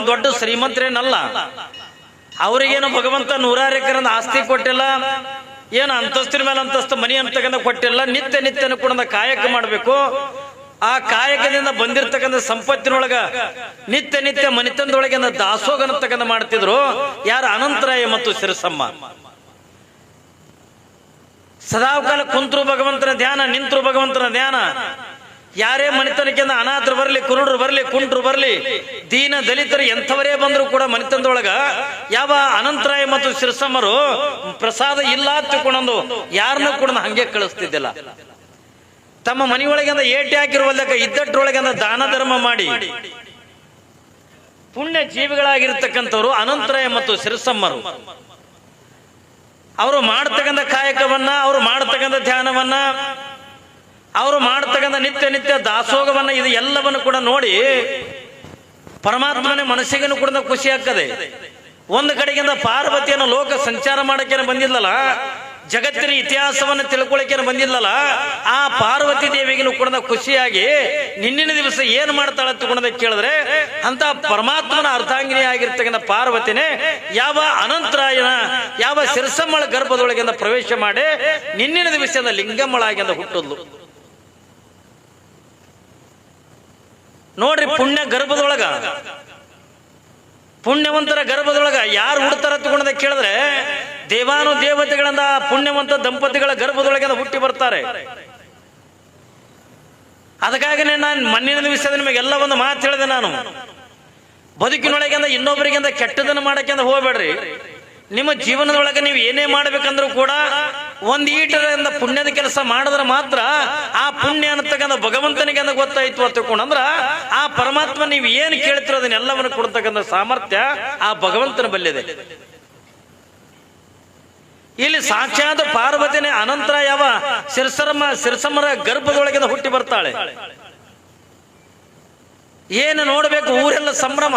ಅವ್ರೇನು ದೊಡ್ಡ ಶ್ರೀಮಂತರೇನಲ್ಲ. ಅವ್ರಿಗೇನು ಭಗವಂತ 100 ಎಕರೆ ಆಸ್ತಿ ಕೊಟ್ಟಿಲ್ಲ, ಏನು ಅಂತಸ್ತಿನ ಮೇಲೆ ಅಂತಸ್ತು ಮನಿ ಅಂತಕ್ಕಂಥ ಕೊಟ್ಟಿಲ್ಲ. ನಿತ್ಯನೂ ಕೂಡ ಕಾಯಕ ಮಾಡಬೇಕು. ಆ ಕಾಯಕದಿಂದ ಬಂದಿರತಕ್ಕಂಥ ಸಂಪತ್ತಿನೊಳಗ ನಿತ್ಯ ಮನಿತನದೊಳಗೆ ದಾಸೋಗ ಅನ್ನತಕ್ಕಂಥ ಮಾಡ್ತಿದ್ರು ಯಾರು? ಅನಂತರಾಯ ಮತ್ತು ಶಿರಸಮ್ಮ. ಸದಾಕಾಲ ಕುಂತರು ಭಗವಂತನ ಧ್ಯಾನ, ನಿಂತರು ಭಗವಂತನ ಧ್ಯಾನ. ಯಾರೇ ಮನಿತನಕ್ಕಿಂತ ಅನಾಥರು ಬರಲಿ, ಕುರುಡರು ಬರಲಿ, ಕುಂಟ್ರು ಬರಲಿ, ದೀನ ದಲಿತರು ಎಂಥವರೇ ಬಂದ್ರು ಕೂಡ ಮನಿತನದೊಳಗ ಯಾವ ಅನಂತರಾಯ ಮತ್ತು ಶಿರಸಮ್ಮರು ಪ್ರಸಾದ ಇಲ್ಲ ತಿಳ್ಕೊಂಡು ಯಾರನ್ನೂ ಕೂಡ ಹಂಗೆ ಕಳಿಸ್ತಿದ್ದಿಲ್ಲ. ತಮ್ಮ ಮನೆಯೊಳಗಿಂದ ಏಟಿ ಹಾಕಿರುವಲ್ಲಕ ಇದ್ದಟ್ರೊಳಗಿಂದ ದಾನ ಧರ್ಮ ಮಾಡಿ ಪುಣ್ಯ ಜೀವಿಗಳಾಗಿರ್ತಕ್ಕಂಥವ್ರು ಅನಂತರಾಯ ಮತ್ತು ಶಿರಸಮ್ಮರು. ಅವರು ಮಾಡ್ತಕ್ಕಂಥ ಕಾಯಕವನ್ನ, ಅವರು ಮಾಡ್ತಕ್ಕಂಥ ಧ್ಯಾನವನ್ನ, ಅವರು ಮಾಡ್ತಕ್ಕಂಥ ನಿತ್ಯ ದಾಸೋಗವನ್ನ, ಇದು ಎಲ್ಲವನ್ನು ಕೂಡ ನೋಡಿ ಪರಮಾತ್ಮನೇ ಮನಸ್ಸಿಗೂ ಕೂಡ ಖುಷಿ ಆಗ್ತದೆ. ಒಂದು ಕಡೆಗಿಂದ ಪಾರ್ವತಿಯನ್ನು ಲೋಕ ಸಂಚಾರ ಮಾಡಕ್ಕೆ ಬಂದಿಲ್ಲಲ್ಲ, ಜಗತ್ತಿನ ಇತಿಹಾಸವನ್ನು ತಿಳ್ಕೊಳಕ್ಕೆ ಬಂದಿಲ್ಲಲ್ಲ, ಆ ಪಾರ್ವತಿ ದೇವಿಗೂ ಕೂಡ ಖುಷಿಯಾಗಿ ನಿನ್ನಿನ ದಿವಸ ಏನ್ ಮಾಡ್ತಾಳ ತಗೊಂಡ ಕೇಳಿದ್ರೆ ಅಂತ ಪರಮಾತ್ಮನ ಅರ್ಧಾಂಗಿನಿ ಆಗಿರ್ತಕ್ಕಂಥ ಪಾರ್ವತಿನೇ ಯಾವ ಅನಂತರಾಯನ ಯಾವ ಶಿರಸಮ್ಮಳ ಗರ್ಭದೊಳಗಿಂದ ಪ್ರವೇಶ ಮಾಡಿ ನಿನ್ನಿನ ದಿವಸದ ಲಿಂಗಮ್ಮಳಾಗಿಂದ ಹುಟ್ಟುದ್ಲು. ನೋಡ್ರಿ, ಪುಣ್ಯ ಗರ್ಭದೊಳಗ, ಪುಣ್ಯವಂತರ ಗರ್ಭದೊಳಗ ಯಾರು ಹುಡ್ತಾರ ತಗೊಂಡ ಕೇಳಿದ್ರೆ ದೇವಾನು ದೇವತೆಗಳಿಂದ ಪುಣ್ಯವಂತ ದಂಪತಿಗಳ ಗರ್ಭದೊಳಗೆ ಹುಟ್ಟಿ ಬರ್ತಾರೆ. ಅದಕ್ಕಾಗಿನೇ ನಾನು ಮಣ್ಣಿನ ದಿವಸದ ನಿಮಗೆಲ್ಲ ಒಂದು ಮಾತು ಹೇಳಿದೆ. ನಾನು ಬದುಕಿನೊಳಗಿಂದ ಇನ್ನೊಬ್ಬರಿಗಿಂದ ಕೆಟ್ಟದನ್ನು ಮಾಡಕ್ಕೆ ಹೋಗ್ಬೇಡ್ರಿ. ನಿಮ್ಮ ಜೀವನದೊಳಗೆ ನೀವು ಏನೇ ಮಾಡ್ಬೇಕಂದ್ರೂ ಕೂಡ ಒಂದ್ ಈಟರಿಂದ ಪುಣ್ಯದ ಕೆಲಸ ಮಾಡಿದ್ರೆ ಮಾತ್ರ ಆ ಪುಣ್ಯ ಅನ್ನತಕ್ಕಂಥ ಭಗವಂತನಿಗೆ ಅಂತ ಗೊತ್ತಾಯ್ತು ಅಂತಕೊಂಡಂದ್ರ ಆ ಪರಮಾತ್ಮ ನೀವು ಏನು ಕೇಳ್ತಿರೋ ಅದನ್ನೆಲ್ಲವನ್ನು ಕೊಡ್ತಕ್ಕಂಥ ಸಾಮರ್ಥ್ಯ ಆ ಭಗವಂತನ ಬಲ್ಲಿದೆ. ಇಲ್ಲಿ ಸಾಕ್ಷಾತ್ ಪಾರ್ವತಿನೇ ಅನಂತರ ಯಾವ ಶಿರಸಮ್ಮರ ಗರ್ಭದೊಳಗಿಂದ ಹುಟ್ಟಿ ಬರ್ತಾಳೆ. ಏನು ನೋಡ್ಬೇಕು, ಊರೆಲ್ಲ ಸಂಭ್ರಮ.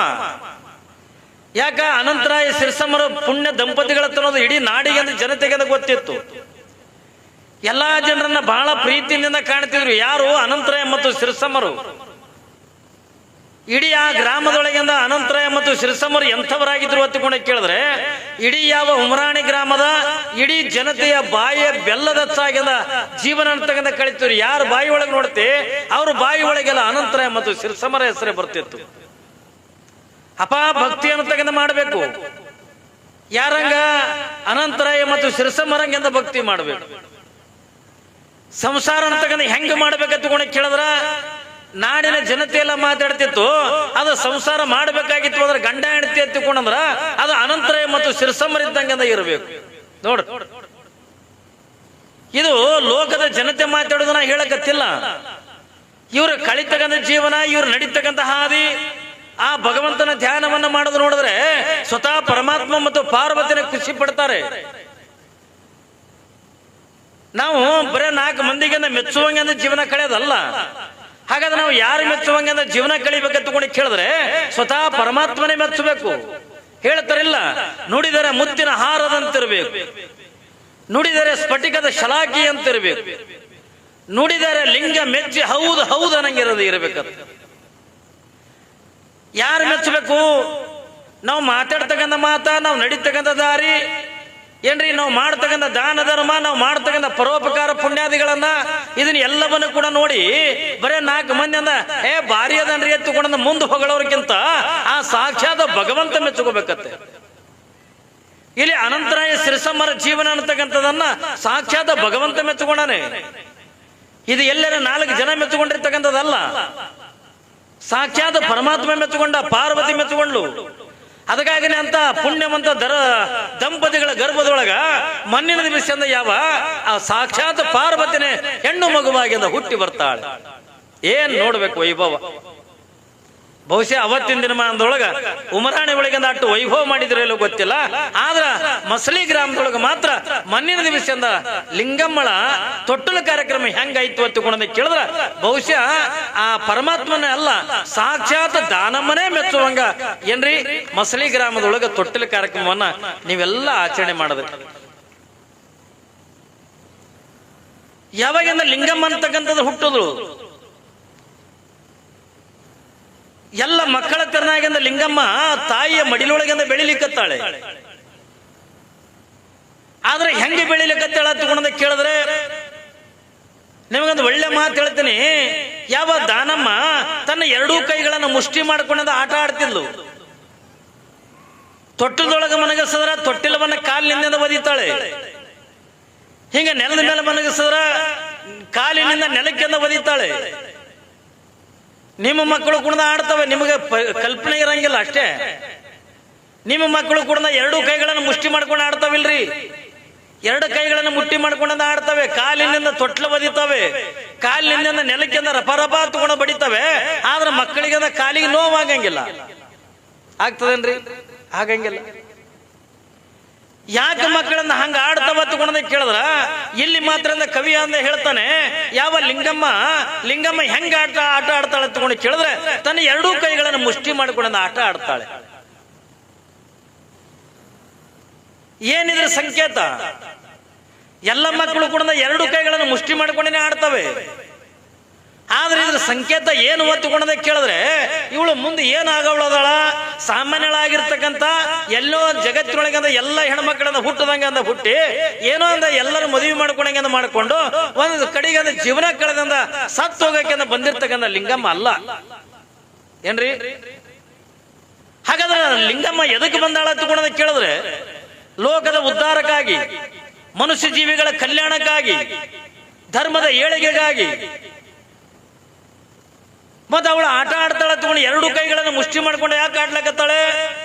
ಯಾಕ? ಅನಂತರಾಯ ಶಿರಸಮ್ಮರ ಪುಣ್ಯ ದಂಪತಿಗಳ ತನ್ನೋದು ಇಡೀ ನಾಡಿಗೆ ಜನತೆಗೆ ಗೊತ್ತಿತ್ತು. ಎಲ್ಲಾ ಜನರನ್ನ ಬಹಳ ಪ್ರೀತಿಯಿಂದ ಕಾಣ್ತಿದ್ರು. ಯಾರು? ಅನಂತರಾಯ ಮತ್ತು ಶಿರಸಮ್ಮರು. ಇಡೀ ಆ ಗ್ರಾಮದೊಳಗಿಂದ ಅನಂತರಾಯ ಮತ್ತು ಶಿರಸಮ್ಮರು ಎಂಥವರಾಗಿದ್ರು ಅಂತಕೊಂಡು ಕೇಳಿದ್ರೆ ಇಡೀ ಯಾವ ಉಮರಾಣಿ ಗ್ರಾಮದ ಇಡೀ ಜನತೆಯ ಬಾಯಿಯ ಬೆಲ್ಲದಚ್ಚಾಗಿಂದ ಜೀವನ ಅಂತಕ್ಕಂಥ ಕಳಿತಿದ್ರು. ಯಾರು ಬಾಯಿ ಒಳಗೆ ನೋಡ್ತಿ ಅವ್ರ ಬಾಯಿ ಒಳಗೆಲ್ಲ ಅನಂತರಾಯ ಮತ್ತು ಶಿರಸಮ್ಮರ ಹೆಸರೇ ಬರ್ತಿತ್ತು. ಭಕ್ತಿ ಅನ್ನತಕ್ಕಂಥ ಮಾಡಬೇಕು. ಯಾರಂಗ? ಅನಂತರಾಯ ಮತ್ತು ಶಿರಸಮ್ಮರಂಗೆಂದ ಭಕ್ತಿ ಮಾಡಬೇಕು. ಸಂಸಾರ ಅಂತಕ್ಕಂಥ ಹೆಂಗ ಮಾಡ್ಬೇಕಂತ ಕೇಳಿದ್ರ ನಾಡಿನ ಜನತೆ ಎಲ್ಲ ಮಾತಾಡ್ತಿತ್ತು. ಅದು ಸಂಸಾರ ಮಾಡಬೇಕಾಗಿತ್ತು ಅಂದ್ರೆ ಗಂಡ ಹೆಂಡತಿ ಎತ್ತಿಕೊಂಡ್ರ ಅದು ಅನಂತರಾಯ ಮತ್ತು ಶಿರಸಮ್ಮರಿದ್ದಂಗೆಂದ ಇರಬೇಕು. ನೋಡ್ರಿ, ಇದು ಲೋಕದ ಜನತೆ ಮಾತಾಡೋದನ್ನ ಹೇಳಕತ್ತಿಲ್ಲ. ಇವ್ರು ಕಳಿತಕ್ಕಂಥ ಜೀವನ, ಇವ್ರು ನಡೀತಕ್ಕಂಥ ಹಾದಿ, ಆ ಭಗವಂತನ ಧ್ಯಾನವನ್ನ ಮಾಡೋದು ನೋಡಿದ್ರೆ ಸ್ವತಃ ಪರಮಾತ್ಮ ಮತ್ತು ಪಾರ್ವತಿನ ಖುಷಿ ಪಡ್ತಾರೆ. ನಾವು ಬರೇ 4 ಮಂದಿಗೆ ಮೆಚ್ಚುವಂಗೆ ಜೀವನ ಕಳೆಯೋದಲ್ಲ. ಹಾಗಾದ್ರೆ ನಾವು ಯಾರು ಮೆಚ್ಚುವಂಗೆ ಜೀವನ ಕಳಿಬೇಕಂತ ಕೇಳಿದ್ರೆ ಸ್ವತಃ ಪರಮಾತ್ಮನೇ ಮೆಚ್ಚಬೇಕು. ಹೇಳ್ತಾರಿಲ್ಲ, ನುಡಿದರೆ ಮುತ್ತಿನ ಹಾರದಂತಿರ್ಬೇಕು, ನುಡಿದರೆ ಸ್ಫಟಿಕದ ಶಲಾಕಿ ಅಂತಿರ್ಬೇಕು, ನುಡಿದರೆ ಲಿಂಗ ಮೆಚ್ಚಿ ಹೌದು ಹೌದು ಅನ್ನಂಗಿರೋದು ಇರಬೇಕಂತ. ಯಾರು ಮೆಚ್ಚಬೇಕು? ನಾವು ಮಾತಾಡ್ತಕ್ಕಂಥ ಮಾತ, ನಾವು ನಡೀತಕ್ಕಂಥ ದಾರಿ ಏನ್ರಿ, ನಾವು ಮಾಡ್ತಕ್ಕಂಥ ದಾನ ಧರ್ಮ, ನಾವು ಮಾಡ್ತಕ್ಕಂಥ ಪರೋಪಕಾರ ಪುಣ್ಯಾದಿಗಳನ್ನ ಇದನ್ನ ಎಲ್ಲವನ್ನು ಕೂಡ ನೋಡಿ ಬರೇ 4 ಮಂದಿ ಅಂದ ಭಾರಿ ಅದನ್ರಿ ಎತ್ತುಕೊಂಡ ಮುಂದೆ ಹೊಗಳೋರ್ಗಿಂತ ಆ ಸಾಕ್ಷಾತ್ ಭಗವಂತ ಮೆಚ್ಚುಕೋಬೇಕತ್ತೆ. ಇಲ್ಲಿ ಅನಂತರಾಯ ಶಿರಸಮ್ಮರ ಜೀವನ ಅನ್ನತಕ್ಕಂಥದನ್ನ ಸಾಕ್ಷಾತ್ ಭಗವಂತ ಮೆಚ್ಚುಕೊಂಡಾನೆ. ಇದು ಎಲ್ಲರ 4 ಜನ ಮೆಚ್ಚುಕೊಂಡಿರ್ತಕ್ಕಂಥದ್ದಲ್ಲ, ಸಾಕ್ಷಾತ್ ಪರಮಾತ್ಮ ಮೆಚ್ಚುಕೊಂಡ, ಪಾರ್ವತಿ ಮೆಚ್ಚುಕೊಂಡ್ಲು. ಅದಕ್ಕಾಗಿನೇ ಅಂತ ಪುಣ್ಯವಂತ ದಂಪತಿಗಳ ಗರ್ಭದೊಳಗ ಮಣ್ಣಿನ ದಿವಸದಿಂದ ಯಾವ ಆ ಸಾಕ್ಷಾತ್ ಪಾರ್ವತಿನೇ ಹೆಣ್ಣು ಮಗುವಾಗಿಂದ ಹುಟ್ಟಿ ಬರ್ತಾಳೆ. ಏನ್ ನೋಡ್ಬೇಕು ವೈಭವ. ಬಹುಶಃ ಅವತ್ತಿನ ದಿನಮಾನದೊಳಗ ಉಮರಾಣಿ ಒಳಗಿಂದ ಅಟ್ಟು ವೈಭವ ಮಾಡಿದ್ರೆಲ್ಲೋ ಗೊತ್ತಿಲ್ಲ. ಆದ್ರ ಮಸಳಿ ಗ್ರಾಮದೊಳಗ ಮಾತ್ರ ಮಣ್ಣಿನ ದಿವಸದಿಂದ ಲಿಂಗಮ್ಮಳ ತೊಟ್ಟಲ ಕಾರ್ಯಕ್ರಮ ಹೆಂಗಾಯ್ತು ಅಂತಕೊಂಡ ಕೇಳಿದ್ರ ಬಹುಶಃ ಆ ಪರಮಾತ್ಮನೇ ಅಲ್ಲ, ಸಾಕ್ಷಾತ್ ದಾನಮ್ಮನೇ ಮೆಚ್ಚುವಂಗ ಏನ್ರಿ ಮಸಳಿ ಗ್ರಾಮದೊಳಗ ತೊಟ್ಟಲ ಕಾರ್ಯಕ್ರಮವನ್ನ ನೀವೆಲ್ಲ ಆಚರಣೆ ಮಾಡಿದ್ರಿ. ಯಾವಾಗಿಂದ ಲಿಂಗಮ್ಮ ಅಂತಕ್ಕಂಥದ್ದು ಹುಟ್ಟುದ್ರು. ಎಲ್ಲ ಮಕ್ಕಳ ತೆರನಾಗಿಂದ ಲಿಂಗಮ್ಮ ತಾಯಿಯ ಮಡಿಲೊಳಗಿಂದ ಬೆಳಿಲಿಕ್ಕತ್ತಾಳೆ. ಆದ್ರೆ ಹೆಂಗೆ ಬೆಳಿಲಿಕ್ಕತ್ತಾಳ ತಗೊಂಡ ಕೇಳಿದ್ರೆ ನಿಮಗೊಂದು ಒಳ್ಳೆ ಮಾತು ಹೇಳ್ತೀನಿ. ಯಾವ ದಾನಮ್ಮ ತನ್ನ ಎರಡೂ ಕೈಗಳನ್ನು ಮುಷ್ಟಿ ಮಾಡ್ಕೊಂಡ ಆಟ ಆಡ್ತಿದ್ಲು. ತೊಟ್ಟದೊಳಗೆ ಮನಗಸಿದ್ರ ತೊಟ್ಟಿಲವನ್ನ ಕಾಲಿನಿಂದ ಒದಿತಾಳೆ. ಹಿಂಗ ನೆಲದ ಮೇಲೆ ಮನಗಸಿದ್ರ ಕಾಲಿನಿಂದ ನೆಲಕ್ಕಿಂದ ಒದಿತಾಳೆ. ನಿಮ್ಮ ಮಕ್ಕಳು ಕೂಡ ಆಡ್ತವೆ, ನಿಮಗೆ ಕಲ್ಪನೆ ಇರಂಗಿಲ್ಲ ಅಷ್ಟೇ. ನಿಮ್ಮ ಮಕ್ಕಳು ಕೂಡ ಎರಡೂ ಕೈಗಳನ್ನು ಮುಷ್ಟಿ ಮಾಡ್ಕೊಂಡು ಆಡ್ತಾವಿಲ್ರಿ. ಎರಡು ಕೈಗಳನ್ನು ಮುಟ್ಟಿ ಮಾಡ್ಕೊಂಡ ಆಡ್ತವೆ, ಕಾಲಿನಿಂದ ತೊಟ್ಲ ಬದಿತಾವೆ, ಕಾಲಿನಿಂದ ನೆಲಕ್ಕಿಂದ ರಪ ತಗೊಂಡು ಬಡಿತವೆ. ಆದ್ರೆ ಮಕ್ಕಳಿಗೆ ಕಾಲಿಗೆ ನೋವಾಗಂಗಿಲ್ಲ. ಆಗ್ತದೇನ್ರಿ? ಆಗಂಗಿಲ್ಲ. ಯಾಕೆ ಮಕ್ಕಳನ್ನ ಹಂಗ ಆಡ್ತಾವ ತಗೊಂಡ ಕೇಳಿದ್ರ ಇಲ್ಲಿ ಮಾತ್ರ ಕವಿ ಅಂದ ಹೇಳ್ತಾನೆ. ಯಾವ ಲಿಂಗಮ್ಮ ಹೆಂಗ ಆಟ ಆಡ್ತಾಳೆ ತಗೊಂಡು ಕೇಳಿದ್ರೆ ತನ್ನ ಎರಡೂ ಕೈಗಳನ್ನು ಮುಷ್ಟಿ ಮಾಡ್ಕೊಂಡ ಆಟ ಆಡ್ತಾಳೆ. ಏನಿದ್ರ ಸಂಕೇತ? ಎಲ್ಲ ಮಕ್ಕಳು ಕೂಡ ಎರಡು ಕೈಗಳನ್ನು ಮುಷ್ಟಿ ಮಾಡ್ಕೊಂಡೇ ಆಡ್ತವೆ. ಆದ್ರೆ ಇದ್ರ ಸಂಕೇತ ಏನು ತಗೊಂಡ ಕೇಳಿದ್ರೆ ಇವಳು ಮುಂದೆ ಏನಾಗವಳದಾಳ? ಸಾಮಾನ್ಯಳಾಗಿರ್ತಕ್ಕಂಥ ಎಲ್ಲೋ ಜಗತ್ತಿನೊಳಗಂದ ಎಲ್ಲ ಹೆಣ್ಮಕ್ಳನ್ನ ಹುಟ್ಟದಂಗ ಅಂದ ಹುಟ್ಟಿ ಏನೋ ಅಂದ ಎಲ್ಲರೂ ಮದುವೆ ಮಾಡ್ಕೊಂಡಂಗೆ ಅಂದ ಮಾಡ್ಕೊಂಡು ಒಂದು ಕಡೆಗೆ ಅಂದ ಜೀವನ ಕಳೆದಂದ ಸತ್ತು ಹೋಗಕ್ಕೆ ಬಂದಿರ್ತಕ್ಕಂಥ ಲಿಂಗಮ್ಮ ಅಲ್ಲ ಏನ್ರಿ? ಹಾಗಾದ್ರೆ ಲಿಂಗಮ್ಮ ಎದಕ್ಕೆ ಬಂದಾಳ ತಗೊಂಡ ಕೇಳಿದ್ರೆ ಲೋಕದ ಉದ್ಧಾರಕ್ಕಾಗಿ, ಮನುಷ್ಯ ಜೀವಿಗಳ ಕಲ್ಯಾಣಕ್ಕಾಗಿ, ಧರ್ಮದ ಏಳಿಗೆಗಾಗಿ. ಮತ್ತೆ ಅವಳು ಆಟ ಆಡ್ತಾಳೆ ತಗೊಂಡು ಎರಡು ಕೈಗಳನ್ನು ಮುಷ್ಟಿ ಮಾಡ್ಕೊಂಡು ಯಾಕೆ ಆಡ್ಲಕತ್ತಾಳೆ?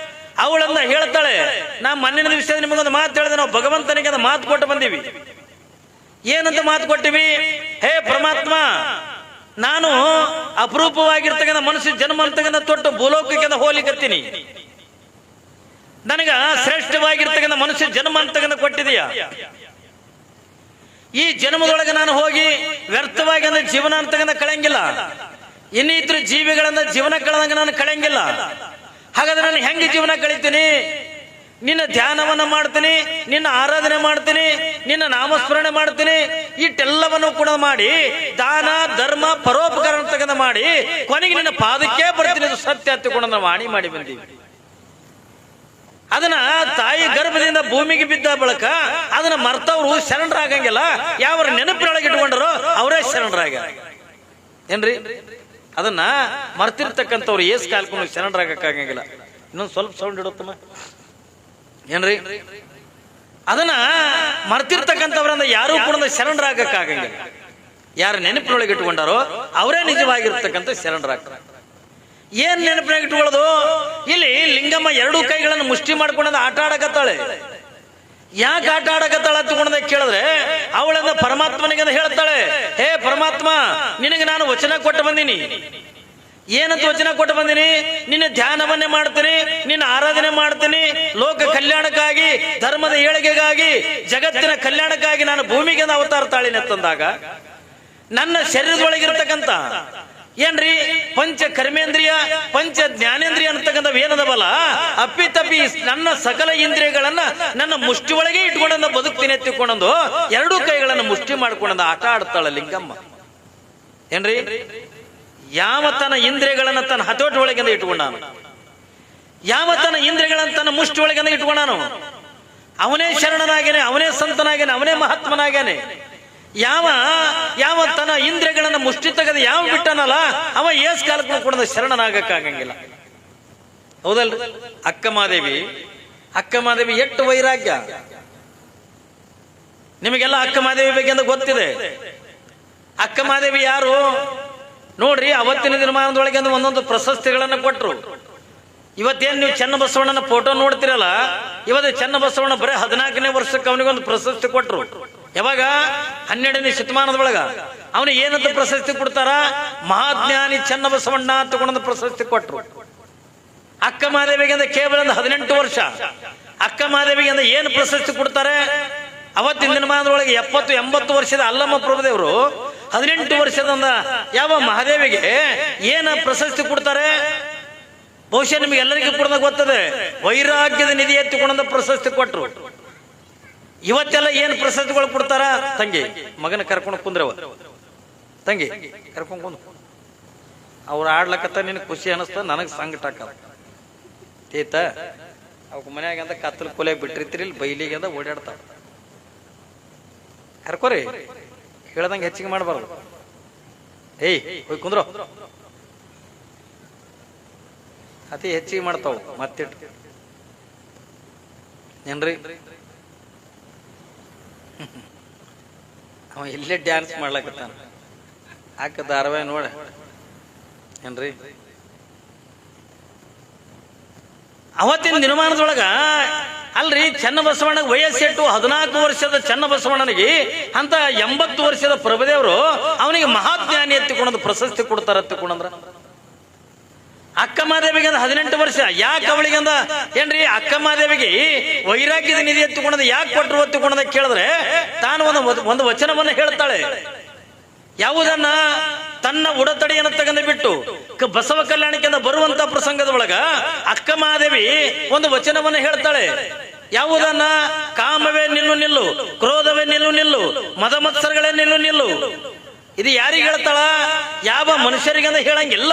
ಅವಳನ್ನ ಹೇಳ್ತಾಳೆ, ನಾ ಮಣ್ಣಿನ ವಿಷಯದ ನಿಮಗೊಂದು ಮಾತು ಹೇಳಿದೆ. ನಾವು ಭಗವಂತನಿಗೆ ಅದು ಮಾತು ಕೊಟ್ಟು ಬಂದೀವಿ. ಏನಂತ ಮಾತು ಕೊಟ್ಟಿವಿ? ಹೇ ಪರಮಾತ್ಮ, ನಾನು ಅಪರೂಪವಾಗಿರ್ತಕ್ಕಂಥ ಮನುಷ್ಯ ಜನ್ಮ ಅಂತಕ್ಕಂಥ ತೊಟ್ಟು ಭೂಲೋಕಕ್ಕೆ ಹೋಲಿಕತ್ತೀನಿ. ನನಗ ಶ್ರೇಷ್ಠವಾಗಿರ್ತಕ್ಕಂಥ ಮನುಷ್ಯ ಜನ್ಮ ಅಂತಕ್ಕಂಥ ಕೊಟ್ಟಿದೀಯ. ಈ ಜನ್ಮದೊಳಗೆ ನಾನು ಹೋಗಿ ವ್ಯರ್ಥವಾಗಿ ಅಂದ್ರೆ ಜೀವನ ಅಂತಕ್ಕಂಥ ಕಳೆಯಂಗಿಲ್ಲ. ಇನ್ನಿತರ ಜೀವಿಗಳಿಂದ ಜೀವನ ಕಳೆದಂಗ ನಾನು ಕಳೆಯಂಗಿಲ್ಲ. ಹಾಗಾದ್ರೆ ನಾನು ಹೆಂಗೆ ಜೀವನ ಕಳಿತೀನಿ? ನಿನ್ನ ಧ್ಯಾನವನ್ನ ಮಾಡ್ತೀನಿ, ನಿನ್ನ ಆರಾಧನೆ ಮಾಡ್ತೀನಿ, ನಿನ್ನ ನಾಮಸ್ಮರಣೆ ಮಾಡ್ತೀನಿ. ಇಟ್ಟೆಲ್ಲವನ್ನು ಕೂಡ ಮಾಡಿ ದಾನ ಧರ್ಮ ಪರೋಪಕಾರ ಅಂತಕ್ಕಂಥ ಮಾಡಿ ಕೊನೆಗೆ ನಿನ್ನ ಪಾದಕ್ಕೆ ಬರ್ತೀನಿ. ಸತ್ಯ ಹತ್ತಿಕೊಂಡು ಮಾಡಿ ಬಂದೀವಿ. ಅದನ್ನ ತಾಯಿ ಗರ್ಭದಿಂದ ಭೂಮಿಗೆ ಬಿದ್ದ ಬಳಕ ಅದನ್ನ ಮರ್ತವ್ರು ಶರಣರಾಗಂಗಿಲ್ಲ. ಯಾವ ನೆನಪಿನೊಳಗೆ ಇಟ್ಕೊಂಡ್ರು ಅವರೇ ಶರಣರಾಗ ಏನ್ರಿ? ಅದನ್ನ ಮರ್ತಿರ್ತಕ್ಕಂಥವ್ರು ಏಸ್ ಕಾಲ್ಕೊಂಡು ಶರಣರಾಗಕ್ಕಾಗಂಗಿಲ್ಲ. ಇನ್ನೊಂದು ಸ್ವಲ್ಪ ಸೌಂಡ್ ಇಡುತ್ತಮ್ಮ ಏನ್ರಿ? ಅದನ್ನ ಮರ್ತಿರ್ತಕ್ಕಂಥವ್ರಂದ ಯಾರು ಕೂಡ ಶರಣರಾಗಕ್ಕಾಗಂಗಿಲ್ಲ. ಯಾರು ನೆನಪಿನೊಳಗೆ ಇಟ್ಕೊಂಡಾರೋ ಅವರೇ ನಿಜವಾಗಿರ್ತಕ್ಕಂಥ ಶರಣರಾಗ್ತಾರೆ. ಏನ್ ನೆನಪಿನಾಗ ಇಟ್ಕೊಳ್ಳೋದು? ಇಲ್ಲಿ ಲಿಂಗಮ್ಮ ಎರಡೂ ಕೈಗಳನ್ನು ಮುಷ್ಟಿ ಮಾಡ್ಕೊಂಡ ಆಟ ಆಡಕತ್ತಾಳೆ. ಯಾಕೆ ಆಟ ಆಡಕತ್ತಾಳ ತಗೊಂಡ ಕೇಳಿದ್ರೆ ಅವಳನ್ನ ಪರಮಾತ್ಮನಿಗೆ ಹೇಳ್ತಾಳೆ, ಹೇ ಪರಮಾತ್ಮ, ನಿನಗೆ ನಾನು ವಚನ ಕೊಟ್ಟು ಬಂದೀನಿ. ಏನಂತ ವಚನ ಕೊಟ್ಟು ಬಂದೀನಿ? ನಿನ್ನ ಧ್ಯಾನವನ್ನೇ ಮಾಡ್ತೀನಿ, ನಿನ್ನ ಆರಾಧನೆ ಮಾಡ್ತೀನಿ, ಲೋಕ ಕಲ್ಯಾಣಕ್ಕಾಗಿ, ಧರ್ಮದ ಏಳಿಗೆಗಾಗಿ, ಜಗತ್ತಿನ ಕಲ್ಯಾಣಕ್ಕಾಗಿ ನಾನು ಭೂಮಿಗೆ ಅವತಾರ ತಾಳಿನ ತಂದಾಗ ನನ್ನ ಶರೀರದೊಳಗಿರ್ತಕ್ಕಂಥ ಏನ್ರಿ ಪಂಚ ಕರ್ಮೇಂದ್ರಿಯ ಪಂಚ ಜ್ಞಾನೇಂದ್ರಿಯ ಅಂತಕ್ಕಂಥ ಏನದವಲ್ಲ ಅಪ್ಪಿತಪ್ಪಿ ನನ್ನ ಸಕಲ ಇಂದ್ರಿಯಗಳನ್ನ ನನ್ನ ಮುಷ್ಟಿ ಒಳಗೆ ಇಟ್ಕೊಂಡ ಬದುಕ್ತೀನಿ ಎತ್ತಿಕೊಂಡಂದು ಎರಡೂ ಕೈಗಳನ್ನು ಮುಷ್ಟಿ ಮಾಡ್ಕೊಂಡ ಆಟ ಆಡ್ತಾಳ ಲಿಂಗಮ್ಮ ಏನ್ರಿ? ಯಾವ ತನ್ನ ಇಂದ್ರಿಯಗಳನ್ನ ತನ್ನ ಹತೋಟಿ ಒಳಗಿಂದ ಇಟ್ಕೊಂಡಾನು, ಯಾವ ತನ್ನ ಇಂದ್ರಿಯಗಳನ್ನ ತನ್ನ ಮುಷ್ಟಿ ಒಳಗಿಂದ ಇಟ್ಕೊಂಡಾನು, ಅವನೇ ಶರಣನಾಗೇನೆ, ಅವನೇ ಸಂತನಾಗೇನೆ, ಅವನೇ ಮಹಾತ್ಮನಾಗೇನೆ. ಯಾವ ಯಾವ ತನ್ನ ಇಂದ್ರಿಯಗಳನ್ನ ಮುಷ್ಟಿ ತೆಗೆದು ಯಾವ ಬಿಟ್ಟನಲ್ಲ ಅವ ಏಸ್ ಕಾಲಕ್ಕೂ ಕೂಡ ಶರಣನಾಗಕ್ಕಾಗಂಗಿಲ್ಲ. ಹೌದಲ್ರಿ? ಅಕ್ಕ ಮಾದೇವಿ ಎಷ್ಟು ವೈರಾಗ್ಯ ನಿಮಗೆಲ್ಲ. ಅಕ್ಕ ಮಾದೇವಿ ಬಗ್ಗೆ ಅಂತ ಗೊತ್ತಿದೆ. ಅಕ್ಕ ಮಾದೇವಿ ಯಾರು ನೋಡ್ರಿ? ಅವತ್ತಿನ ದಿನಮಾನದೊಳಗೆ ಒಂದೊಂದು ಪ್ರಶಸ್ತಿಗಳನ್ನ ಕೊಟ್ರು. ಇವತ್ತೇನು ನೀವು ಚನ್ನಬಸವಣ್ಣನ ಫೋಟೋ ನೋಡ್ತಿರಲ್ಲ, ಇವತ್ತು ಚನ್ನಬಸವಣ್ಣ ಬರೀ 14ನೇ ವರ್ಷಕ್ಕೆ ಅವನಿಗೊಂದು ಪ್ರಶಸ್ತಿ ಕೊಟ್ರು. ಯಾವಾಗ? 12ನೇ ಶತಮಾನದೊಳಗ. ಅವನಿಗೆ ಏನಂತ ಪ್ರಶಸ್ತಿ ಕೊಡ್ತಾರ? ಮಹಾಜ್ಞಾನಿ ಚನ್ನಬಸವಣ್ಣ ತಗೊಂಡ ಪ್ರಶಸ್ತಿ ಕೊಟ್ರು. ಅಕ್ಕ ಮಾದೇವಿಗೆ ಅಂದ್ರೆ ಕೇವಲ 18 ವರ್ಷ. ಅಕ್ಕ ಮಾದೇವಿಗೆ ಅಂದ್ರೆ ಏನು ಪ್ರಶಸ್ತಿ ಕೊಡ್ತಾರೆ? ಅವತ್ತಿನ ದಿನಮಾನದೊಳಗೆ 70-80 ವರ್ಷದ ಅಲ್ಲಮ್ಮ ಪ್ರಭುದೇವರು 18 ವರ್ಷದ ಯಾವ ಮಹಾದೇವಿಗೆ ಏನ ಪ್ರಶಸ್ತಿ ಕೊಡ್ತಾರೆ? ಬಹುಶಃ ನಿಮ್ಗೆ ಎಲ್ಲರಿಗೂ ಕೂಡ ಗೊತ್ತದೆ. ವೈರಾಗ್ಯದ ನಿಧಿ ಎತ್ತಿಕೊಂಡ ಪ್ರಶಸ್ತಿ ಕೊಟ್ರು. ಇವತ್ತೆಲ್ಲ ಏನು ಪ್ರಶಸ್ತಿಗಳು ಕೊಡ್ತಾರ? ತಂಗಿ ಮಗನ ಕರ್ಕೊಂಡು ಕುಂದ್ರವ, ತಂಗಿ ಕರ್ಕೊಂಡು ಕುಂದ್ರು, ಅವ್ರು ಆಡ್ಲಕತ್ತ ನಿನಗೆ ಖುಷಿ ಅನಿಸ್ತ, ನನಗೆ ಸಂಕಟ ಆಕದ ತೀತ. ಅವಕ್ಕೆ ಮನ್ಯಾಗಂದ ಕತ್ತಲು ಕೊಲೆ ಬಿಟ್ಟಿರ್ತೀರಿ, ಇಲ್ಲಿ ಬೈಲಿಗೆ ಅಂದ ಓಡಾಡ್ತಾವ. ಕರ್ಕೋರಿ, ಹೇಳ್ದಂಗೆ ಹೆಚ್ಚಿಗೆ ಮಾಡಬಾರ್ದು. ಏಯ್ ಹೋಗಿ ಕುಂದ್ರು, ಅತಿ ಹೆಚ್ಚಿಗೆ ಮಾಡ್ತಾವ ಮತ್ತಿಟ್ಟು ಏನ್ರಿ. ಅವ ಇಲ್ಲೇ ಡ್ಯಾನ್ಸ್ ಮಾಡ್ಲಕತ್ತಾನ, ಆಕ ಧಾರಾವಾಹಿ ನೋಡ ಏನ್ರಿ. ಅವತ್ತಿನ ದಿನಮಾನದೊಳಗ ಅಲ್ರಿ, ಚನ್ನಬಸವಣ್ಣ ವಯಸ್ಸೆಟ್ಟು 14 ವರ್ಷದ ಚನ್ನಬಸವಣ್ಣನಿಗೆ ಅಂತ 80 ವರ್ಷದ ಪ್ರಭುದೇವರು ಅವನಿಗೆ ಮಹಾಜ್ಞಾನಿ ಎತ್ತಿಕೊಂಡಂದು ಪ್ರಶಸ್ತಿ ಕೊಡ್ತಾರ ಎತ್ತಿಕೊಂಡ್ರ. ಅಕ್ಕ ಮಹಾದೇವಿಗೆ 18 ವರ್ಷ. ಯಾಕೆ ಅವಳಿಗೆ ಏನ್ರಿ ಅಕ್ಕ ಮಹಾದೇವಿಗೆ ವೈರಾಗ್ಯದ ನಿಧಿ ಎತ್ತಿಕೊಂಡದ ಯಾಕೆ ಕೊಟ್ಟರು ಎತ್ತಿಕೊಂಡದ ಕೇಳಿದ್ರೆ, ತಾನು ಒಂದು ವಚನವನ್ನು ಹೇಳ್ತಾಳೆ. ಯಾವುದನ್ನ? ತನ್ನ ಉಡತಡಿಯನ್ನು ತಗೊಂಡು ಬಿಟ್ಟು ಬಸವ ಕಲ್ಯಾಣಕ್ಕೆ ಬರುವಂತ ಪ್ರಸಂಗದ ಒಳಗ ಅಕ್ಕ ಮಹಾದೇವಿ ಒಂದು ವಚನವನ್ನು ಹೇಳ್ತಾಳೆ. ಯಾವುದನ್ನ? ಕಾಮವೇ ನಿಲ್ಲು ನಿಲ್ಲು, ಕ್ರೋಧವೇ ನಿಲ್ಲು ನಿಲ್ಲು, ಮದ ಮತ್ಸರಗಳೇ ನಿಲ್ಲು ನಿಲ್ಲು. ಇದು ಯಾರಿಗೆ ಹೇಳ್ತಾಳ? ಯಾವ ಮನುಷ್ಯರಿಗಂದ ಹೇಳಂಗಿಲ್ಲ,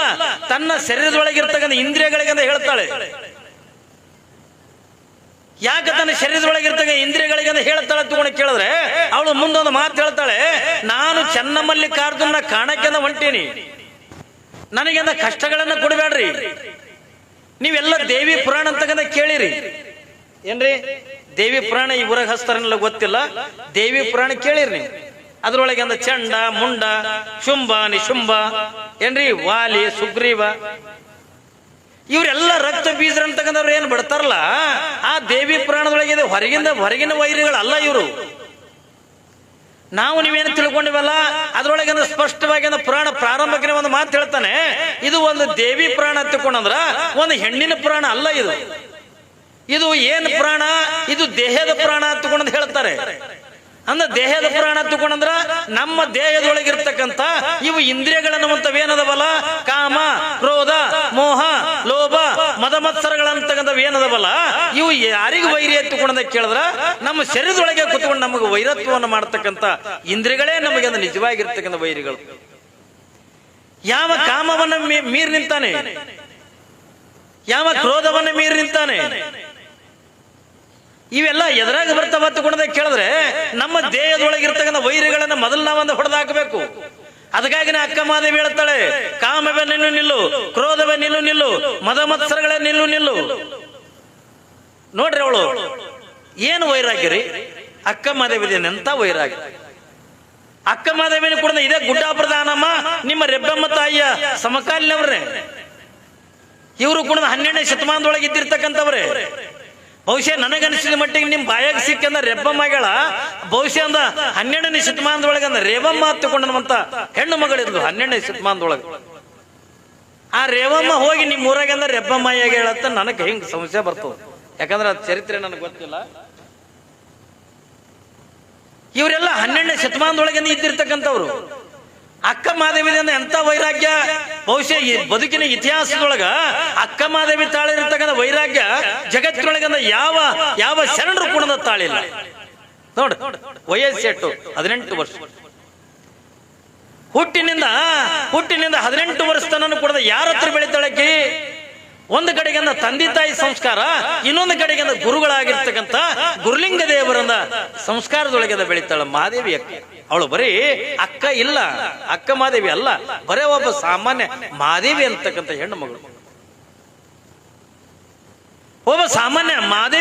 ತನ್ನ ಶರೀರದೊಳಗಿರ್ತಕ್ಕಂಥ ಇಂದ್ರಿಯಗಳಿಗಂದ ಹೇಳ್ತಾಳೆ. ಯಾಕೆ ತನ್ನ ಶರೀರದೊಳಗಿರ್ತಕ್ಕ ಇಂದ್ರಿಯಗಳಿಗಂದ ಹೇಳ್ತಾಳೆ ತಗೊಂಡು ಕೇಳಿದ್ರೆ, ಅವಳು ಮುಂದೊಂದು ಮಾತು ಹೇಳ್ತಾಳೆ. ನಾನು ಚನ್ನಮಲ್ಲಿಕಾರ್ಜುನ ಕಾಣಕ್ಕೆಂದ ಹೊಂಟೀನಿ, ನನಗೆಂದ ಕಷ್ಟಗಳನ್ನ ಕೊಡಬೇಡ್ರಿ. ನೀವೆಲ್ಲ ದೇವಿ ಪುರಾಣ ಅಂತಕ್ಕಂಥ ಕೇಳಿರಿ ಏನ್ರಿ. ದೇವಿ ಪುರಾಣ ಈ ಊರಾಗ ಹಸ್ತಾರನೆಲ್ಲ ಗೊತ್ತಿಲ್ಲ, ದೇವಿ ಪುರಾಣ ಕೇಳಿರಿ ನೀವು. ಅದ್ರೊಳಗೆ ಚಂಡ ಮುಂಡ ಶುಂಭ ನಿಶುಂಭ ಏನ್ರಿ, ವಾಲಿ ಸುಗ್ರೀವ, ಇವರೆಲ್ಲ ರಕ್ತ ಬೀಜ ಅಂತಕ್ಕಂಥವ್ರು ಏನ್ ಬಿಡ್ತಾರಲ್ಲ, ಆ ದೇವಿ ಪುರಾಣದೊಳಗೆ ಹೊರಗಿನ ವೈರಿಗಳಲ್ಲ ಇವರು. ನಾವು ನೀವೇನು ತಿಳ್ಕೊಂಡಿವಲ್ಲ, ಅದ್ರೊಳಗೆ ಸ್ಪಷ್ಟವಾಗಿ ಪುರಾಣ ಪ್ರಾರಂಭಕ್ಕೆ ಒಂದು ಮಾತು ಹೇಳ್ತಾನೆ. ಇದು ಒಂದು ದೇವಿ ಪುರಾಣ ತಿಳ್ಕೊಂಡ್ರ ಒಂದು ಹೆಣ್ಣಿನ ಪುರಾಣ ಅಲ್ಲ. ಇದು ಏನು ಪುರಾಣ? ಇದು ದೇಹದ ಪುರಾಣ ಅಂತಕೊಂಡು ಹೇಳ್ತಾರೆ. ಅಂದ್ರ ದೇಹದ ಪುರಾಣ ತಗೊಂಡ್ರ ನಮ್ಮ ದೇಹದೊಳಗಿರ್ತಕ್ಕಂಥ ಇವು ಇಂದ್ರಿಯಗಳನ್ನವಂತವೇನದವಲ್ಲ, ಕಾಮ ಕ್ರೋಧ ಮೋಹ ಲೋಭ ಮದ ಮತ್ಸರಗಳಂತಕ್ಕಂಥವು ಏನದವಲ್ಲ, ಇವು ಯಾರಿಗೂ ವೈರಿ ಎತ್ತುಕೊಂಡ ಕೇಳಿದ್ರ ನಮ್ಮ ಶರೀರದೊಳಗೆ ಕುತ್ಕೊಂಡು ನಮಗೆ ವೈರತ್ವವನ್ನು ಮಾಡ್ತಕ್ಕಂಥ ಇಂದ್ರಿಯಗಳೇ ನಮಗೆ ನಿಜವಾಗಿರ್ತಕ್ಕಂಥ ವೈರಿಗಳು. ಯಾವ ಕಾಮವನ್ನ ಮೀರಿ ನಿಂತಾನೆ, ಯಾವ ಕ್ರೋಧವನ್ನ ಮೀರಿ ನಿಂತಾನೆ, ಇವೆಲ್ಲ ಎದುರಾಗ ಬರ್ತಾವ ತಗೊಂಡ ಕೇಳಿದ್ರೆ ನಮ್ಮ ದೇಹದೊಳಗಿರ್ತಕ್ಕಂಥ ವೈರಿಗಳನ್ನ ಮೊದಲು ನಾವಂದು ಹೊಡೆದಾಕಬೇಕು. ಅದಕ್ಕಾಗಿನೇ ಅಕ್ಕ ಮಹಾದೇವಿ ಹೇಳ್ತಾಳೆ, ಕಾಮವೇ ನಿಲ್ಲು ನಿಲ್ಲು, ಕ್ರೋಧವೇ ನಿಲ್ಲು ನಿಲ್ಲು, ಮದ ಮತ್ಸರಗಳೇ ನಿಲ್ಲು ನಿಲ್ಲು. ನೋಡ್ರಿ ಅವಳು ಏನು ವೈರಾಗ್ಯರಿ ಅಕ್ಕ ಮಹಾದೇವಿ, ಎಂತ ವೈರಾಗ್ಯ. ಅಕ್ಕ ಮಹಾದೇವಿನ ಕೂಡ ಇದೇ ಗುಡ್ಡಾಪ್ರಧಾನಮ್ಮ ನಿಮ್ಮ ರೆಬ್ಬಮ್ಮ ತಾಯಿಯ ಸಮಕಾಲೀನವ್ರೆ. ಇವರು ಕೂಡ 12ನೇ ಶತಮಾನದೊಳಗೆ ಇದ್ದಿರ್ತಕ್ಕಂಥವ್ರೆ. ಬಹುಶಃ ನನಗನಿಸಿದ ಮಟ್ಟಿಗೆ ನಿಮ್ ಬಾಯಾಗ ಸಿಕ್ಕಂದ ರೆಬ್ಬಮ್ಮಗಳ ಬಹುಶಃ 12ನೇ ಶತಮಾನದೊಳಗೆ ರೇವಮ್ಮ ಹತ್ತುಕೊಂಡಂತ ಹೆಣ್ಣು ಮಗಳಿದ್ಲು 12ನೇ ಶತಮಾನದೊಳಗೆ. ಆ ರೇವಮ್ಮ ಹೋಗಿ ನಿಮ್ ಊರಾಗ ರೆಬ್ಬಮ್ಮಯ್ಯಾಗ ಹೇಳತ್ತ ನನಗೆ ಹಿಂಗ್ ಸಮಸ್ಯೆ ಬರ್ತದೆ. ಯಾಕಂದ್ರೆ ಅದ್ ಚರಿತ್ರೆ ನನಗೆ ಗೊತ್ತಿಲ್ಲ. ಇವರೆಲ್ಲ 12ನೇ ಶತಮಾನದೊಳಗೆ ಇದ್ದಿರ್ತಕ್ಕಂಥವ್ರು. ಅಕ್ಕ ಮಹಾದೇವಿ ಎಂತ ವೈರಾಗ್ಯ. ಬಹುಶಃ ಈ ಬದುಕಿನ ಇತಿಹಾಸದೊಳಗ ಅಕ್ಕ ಮಹಾದೇವಿ ತಾಳಿರ್ತಕ್ಕಂಥ ವೈರಾಗ್ಯ ಜಗತ್ತಿನೊಳಗ ಯಾವ ಶರಣರು ಕೂಡ ತಾಳಿಲ್ಲ. ನೋಡು, ವಯಸ್ಸೆಟ್ಟು 18 ವರ್ಷ. ಹುಟ್ಟಿನಿಂದ 18 ವರ್ಷ ತನಕ ಕೂಡ ಯಾರ ಹತ್ರ ಬೆಳಿತಾಳಕಿ? ಒಂದು ಕಡೆಗೆ ತಂದೆ ತಾಯಿ ಸಂಸ್ಕಾರ, ಇನ್ನೊಂದು ಕಡೆಗೆ ಗುರುಗಳಾಗಿರ್ತಕ್ಕಂಥ ಗುರುಲಿಂಗ ದೇವರನ್ನ ಸಂಸ್ಕಾರದೊಳಗೆ ಬೆಳಿತಾಳ ಮಹಾದೇವಿ ಅಕ್ಕ. ಅವಳು ಬರೀ ಅಕ್ಕ ಇಲ್ಲ, ಅಕ್ಕ ಮಹಾದೇವಿ ಅಲ್ಲ, ಬರೇ ಒಬ್ಬ ಸಾಮಾನ್ಯ ಮಹಾದೇವಿ ಅಂತಕ್ಕಂಥ ಹೆಣ್ಣು ಮಗಳು. ಒಬ್ಬ ಸಾಮಾನ್ಯ ಮಹಾದೇವಿ